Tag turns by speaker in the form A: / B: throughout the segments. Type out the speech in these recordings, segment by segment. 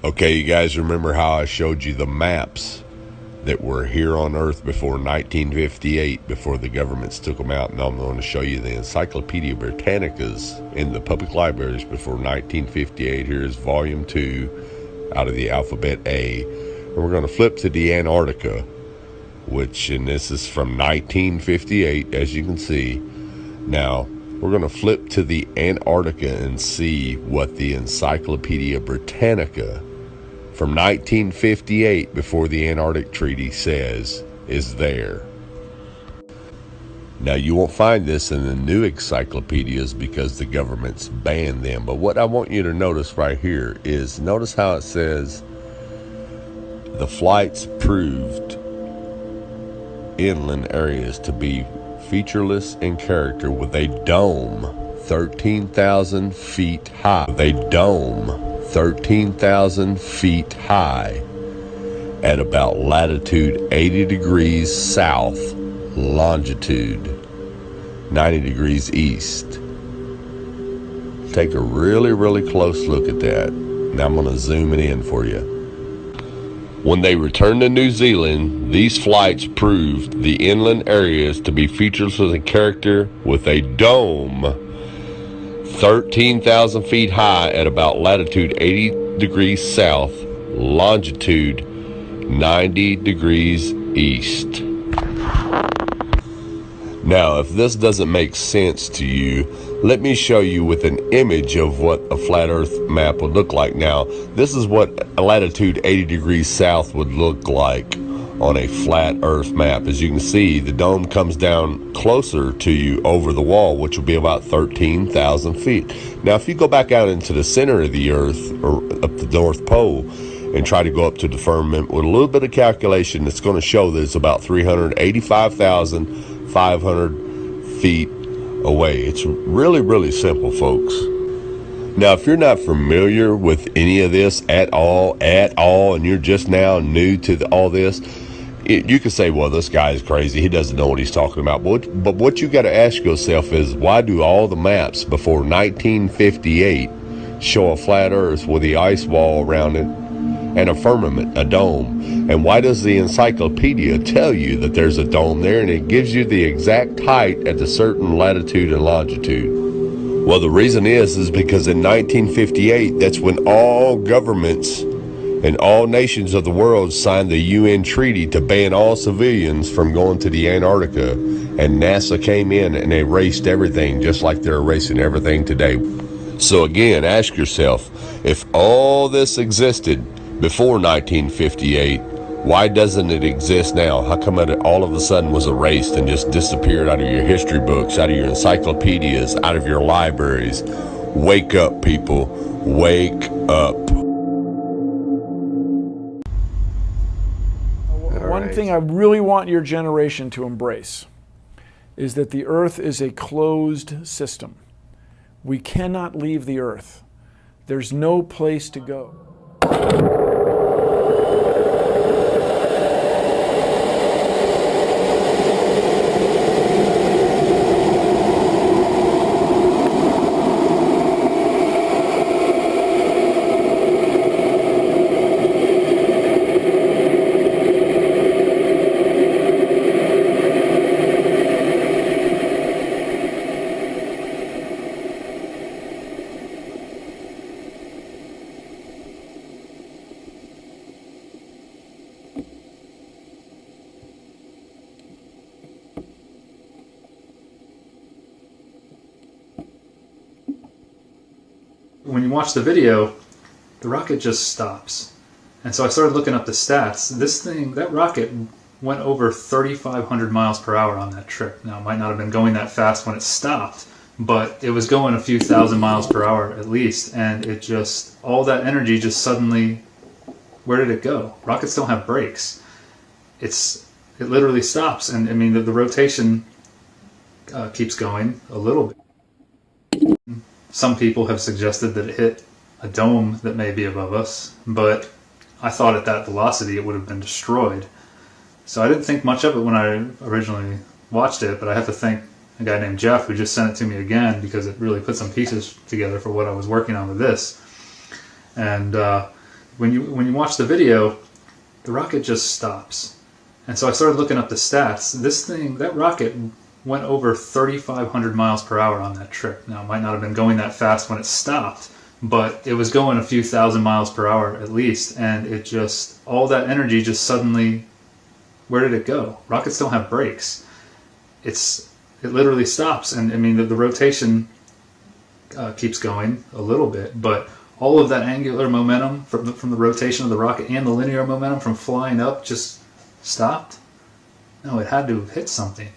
A: Okay, you guys remember how I showed you the maps that were here on Earth before 1958, before the governments took them out? Now I'm going to show you the Encyclopedia Britannicas in the public libraries before 1958. Here's volume 2 out of the alphabet A. And we're going to flip to the Antarctica, and this is from 1958, as you can see. Now, we're going to flip to the Antarctica and see what the Encyclopedia Britannica from 1958, before the Antarctic Treaty, says is there. Now, you won't find this in the new encyclopedias because the government's banned them. But what I want you to notice right here is, notice how it says the flights proved inland areas to be featureless in character, with a dome 13,000 feet high. With a dome 13,000 feet high at about latitude 80 degrees south, longitude 90 degrees east. Take a really close look at that. Now I'm going to zoom it in for you. When they returned to New Zealand, these flights proved the inland areas to be featureless in character, with a dome 13,000 feet high at about latitude 80 degrees south, longitude 90 degrees east. Now, if this doesn't make sense to you, let me show you with an image of what a flat earth map would look like. Now, this is what latitude 80 degrees south would look like on a flat earth map. As you can see, the dome comes down closer to you over the wall, which will be about 13,000 feet. Now, if you go back out into the center of the earth, or up the North Pole, and try to go up to the firmament with a little bit of calculation, it's going to show that it's about 385,500 feet away. It's really simple, folks. Now, if you're not familiar with any of this at all, and you're just now new to all this, you could say, well, this guy is crazy, he doesn't know what he's talking about. But what you got to ask yourself is, why do all the maps before 1958 show a flat earth with the ice wall around it and a firmament, a dome? And why does the encyclopedia tell you that there's a dome there, and it gives you the exact height at a certain latitude and longitude? Well, the reason is because in 1958, that's when all governments and all nations of the world signed the UN treaty to ban all civilians from going to the Antarctica, and NASA came in and erased everything, just like they're erasing everything today. So again, ask yourself, if all this existed before 1958, why doesn't it exist now? How come it all of a sudden was erased and just disappeared out of your history books, out of your encyclopedias, out of your libraries? Wake up, people. Wake up.
B: One thing I really want your generation to embrace is that the Earth is a closed system. We cannot leave the Earth. There's no place to go.
C: When you watch the video, the rocket just stops. And so I started looking up the stats. That rocket went over 3,500 miles per hour on that trip. Now, it might not have been going that fast when it stopped, but it was going a few thousand miles per hour at least. And all that energy just suddenly, where did it go? Rockets don't have brakes. It literally stops. And I mean, the rotation keeps going a little bit. Some people have suggested that it hit a dome that may be above us, but I thought at that velocity it would have been destroyed. So I didn't think much of it when I originally watched it, but I have to thank a guy named Jeff who just sent it to me again, because it really put some pieces together for what I was working on with this. And when you watch the video, the rocket just stops. And so I started looking up the stats. That rocket went over 3,500 miles per hour on that trip. Now, it might not have been going that fast when it stopped, but it was going a few thousand miles per hour at least, and all that energy just suddenly, where did it go? Rockets don't have brakes. It literally stops, and I mean the rotation keeps going a little bit, but all of that angular momentum from the rotation of the rocket and the linear momentum from flying up just stopped. No, it had to have hit something.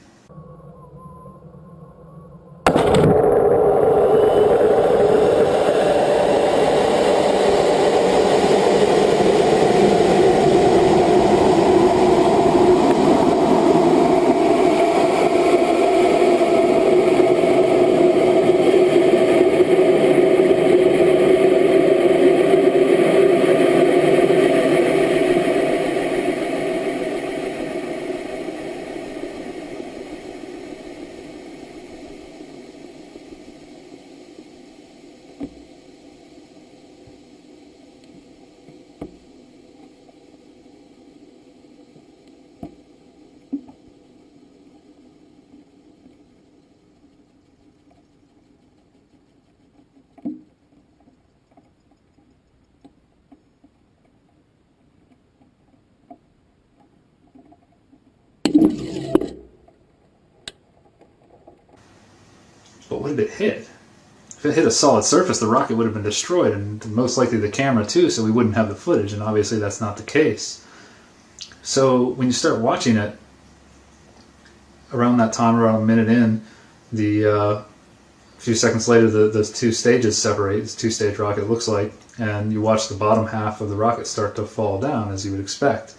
C: But what did it hit? If it hit a solid surface, the rocket would have been destroyed, and most likely the camera too, so we wouldn't have the footage, and obviously that's not the case. So when you start watching it, around that time, around a minute in, a few seconds later, the two stages separate. It's a two-stage rocket, it looks like, and you watch the bottom half of the rocket start to fall down, as you would expect.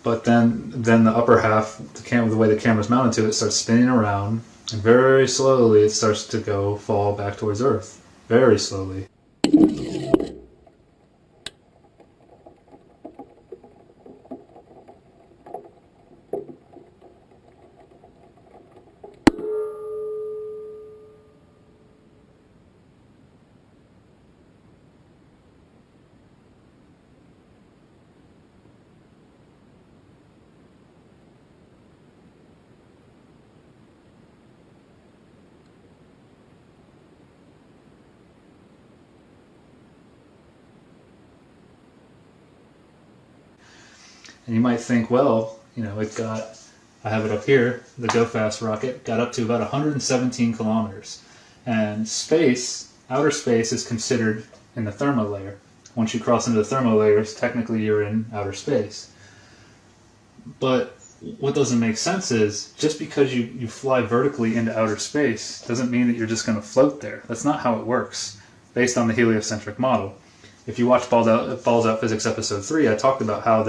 C: But then the upper half, the way the camera's mounted to it, starts spinning around, and very slowly it starts to fall back towards Earth. Very slowly. And you might think, well, I have it up here, the GoFast rocket got up to about 117 kilometers. And outer space is considered in the thermal layer. Once you cross into the thermal layers, technically you're in outer space. But what doesn't make sense is, just because you fly vertically into outer space doesn't mean that you're just going to float there. That's not how it works, based on the heliocentric model. If you watch Balls Out Physics Episode 3, I talked about how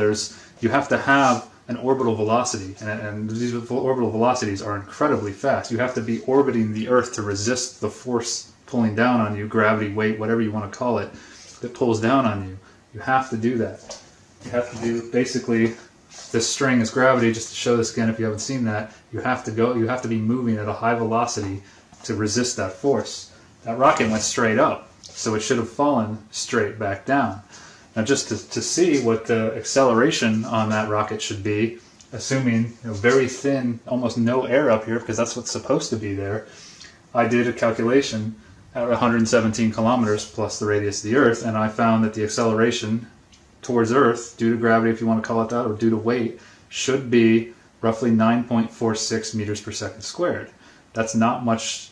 C: you have to have an orbital velocity, and these orbital velocities are incredibly fast. You have to be orbiting the Earth to resist the force pulling down on you, gravity, weight, whatever you want to call it, that pulls down on you. You have to do that. You have to do, basically, this string is gravity. Just to show this again, if you haven't seen that, you have to be moving at a high velocity to resist that force. That rocket went straight up, so it should have fallen straight back down. Now, just to see what the acceleration on that rocket should be, assuming very thin, almost no air up here, because that's what's supposed to be there, I did a calculation at 117 kilometers plus the radius of the Earth, and I found that the acceleration towards Earth, due to gravity, if you want to call it that, or due to weight, should be roughly 9.46 meters per second squared. That's not much.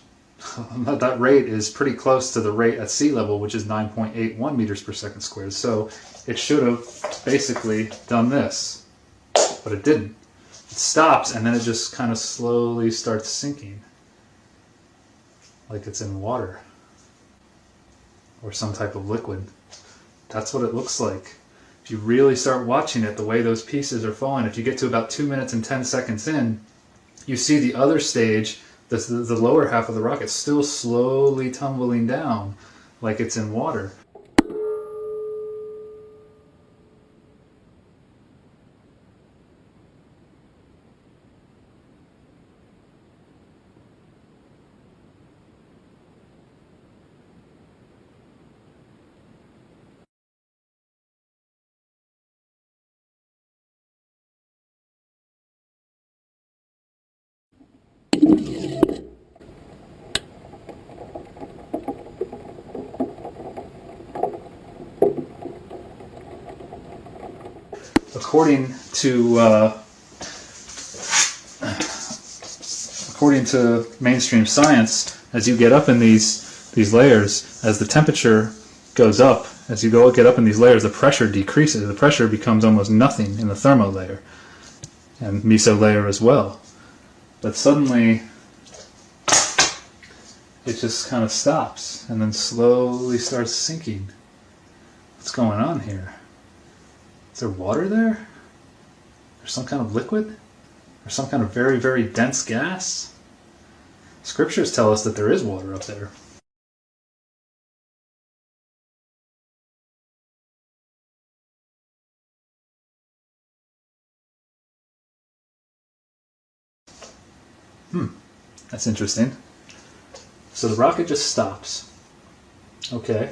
C: That rate is pretty close to the rate at sea level, which is 9.81 meters per second squared. So it should have basically done this, but it didn't. It stops, and then it just kind of slowly starts sinking, like it's in water or some type of liquid. That's what it looks like. If you really start watching it, the way those pieces are falling, if you get to about 2 minutes and 10 seconds in, you see the other stage, the lower half of the rocket, still slowly tumbling down like it's in water. According to mainstream science, as you get up in these layers, as the temperature goes up, as you get up in these layers, the pressure decreases. The pressure becomes almost nothing in the thermo layer and meso layer as well. But suddenly, it just kind of stops and then slowly starts sinking. What's going on here? Is there water there? Or some kind of liquid? Or some kind of very, very dense gas? Scriptures tell us that there is water up there. That's interesting. So the rocket just stops. Okay.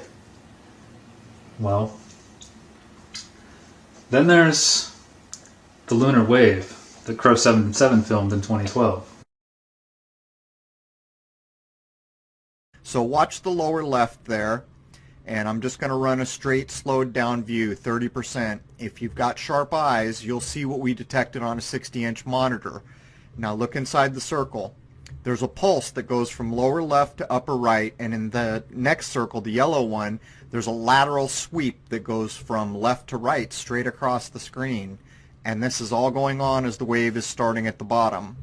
C: Well, then there's the lunar wave that Crow 77 filmed in 2012.
D: So watch the lower left there, and I'm just going to run a straight slowed down view, 30%. If you've got sharp eyes, you'll see what we detected on a 60-inch monitor. Now look inside the circle. There's a pulse that goes from lower left to upper right, and in the next circle, the yellow one, there's a lateral sweep that goes from left to right straight across the screen. And this is all going on as the wave is starting at the bottom.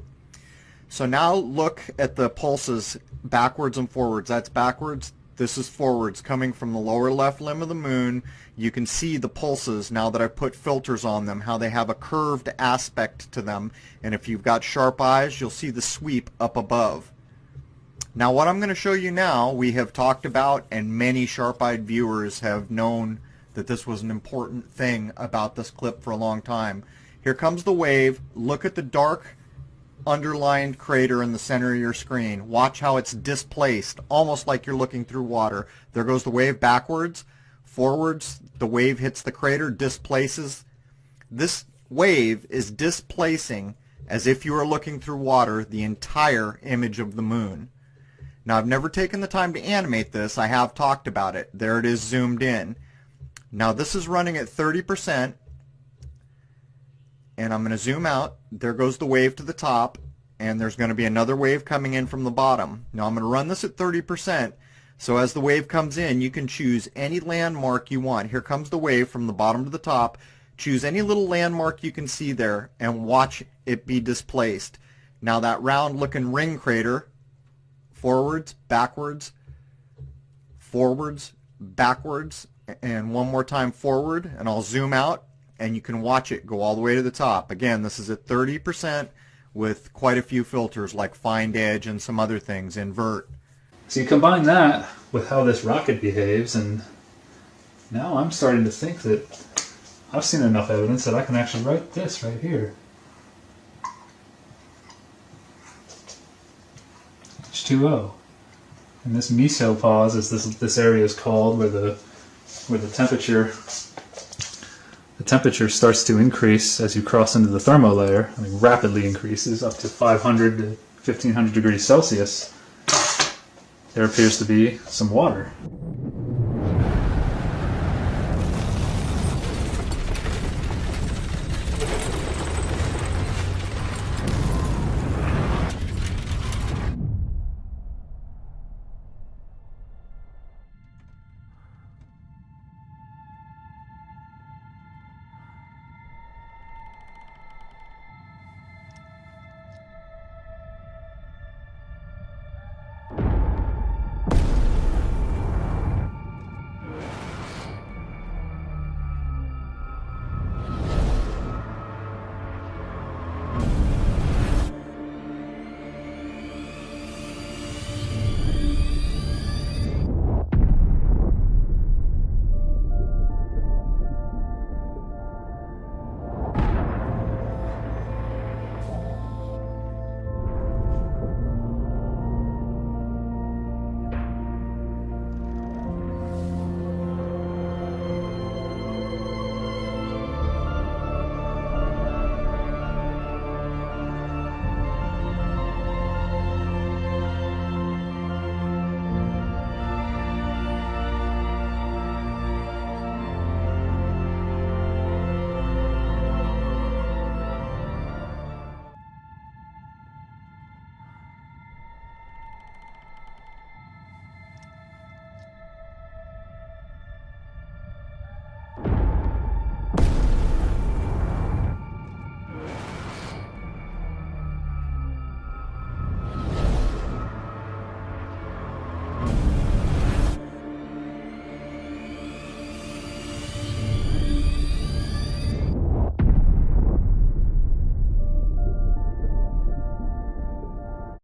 D: So now look at the pulses backwards and forwards. That's backwards. This is forwards. Coming from the lower left limb of the moon, you can see the pulses now that I've put filters on them, how they have a curved aspect to them. And if you've got sharp eyes, you'll see the sweep up above. Now what I'm going to show you now, we have talked about, and many sharp-eyed viewers have known that this was an important thing about this clip for a long time. Here comes the wave. Look at the dark underlined crater in the center of your screen. Watch how it's displaced, almost like you're looking through water. There goes the wave backwards. Forwards, the wave hits the crater, displaces. This wave is displacing, as if you were looking through water, the entire image of the moon. Now, I've never taken the time to animate this. I have talked about it. There it is zoomed in. Now, this is running at 30%. And I'm going to zoom out. There goes the wave to the top, and there's going to be another wave coming in from the bottom. Now I'm going to run this at 30%, so as the wave comes in, you can choose any landmark you want. Here comes the wave from the bottom to the top. Choose any little landmark you can see there and watch it be displaced. Now that round looking ring crater, forwards, backwards, and one more time forward, and I'll zoom out. And you can watch it go all the way to the top. Again, this is at 30% with quite a few filters like Find Edge and some other things, Invert.
C: So you combine that with how this rocket behaves, and now I'm starting to think that I've seen enough evidence that I can actually write this right here. H2O. And this mesopause, as this area is called, where the temperature starts to increase as you cross into the thermo layer. I mean, rapidly increases up to 500 to 1500 degrees Celsius. There appears to be some water.